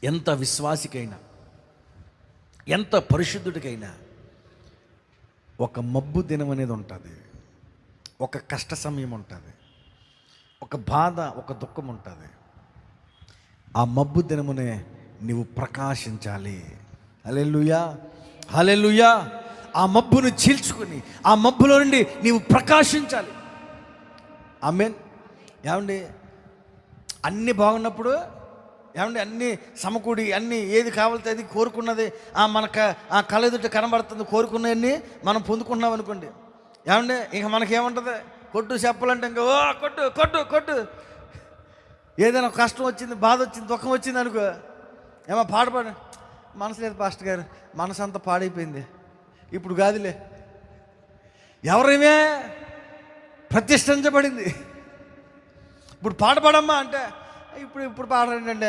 ఎంత విశ్వాసికైనా, ఎంత పరిశుద్ధుడికైనా ఒక మబ్బు దినం అనేది ఉంటుంది, ఒక కష్ట సమయం ఉంటుంది, ఒక బాధ, ఒక దుఃఖం ఉంటుంది. ఆ మబ్బు దినమునే నీవు ప్రకాశించాలి. హల్లెలూయా, హల్లెలూయా. ఆ మబ్బును చీల్చుకుని ఆ మబ్బులో నుండి నీవు ప్రకాశించాలి. ఆమేన్. ఏమండి, అన్నీ బాగున్నప్పుడు, ఏమండి, అన్నీ సమకూడి, అన్నీ ఏది కావాలితే అది కోరుకున్నది మనకు ఆ కళ ఎదుట కనబడుతుంది, కోరుకున్నవన్నీ మనం పొందుకున్నాం అనుకోండి. ఏమండి, ఇక మనకేముంటుంది? కొట్టు చెప్పాలంటే ఇంకా ఓ కొట్టు కొట్టు కొట్టు. ఏదైనా కష్టం వచ్చింది, బాధ వచ్చింది, దుఃఖం వచ్చింది అనుకో, ఏమో పాడపాడు. మనసు లేదు పాస్టర్ గారు, మనసు అంతా పాడైపోయింది, ఇప్పుడు కాదులే. ఎవరేమే ప్రతిష్ఠించబడింది. ఇప్పుడు పాడమ్మా అంటే ఇప్పుడు పాడండి అంటే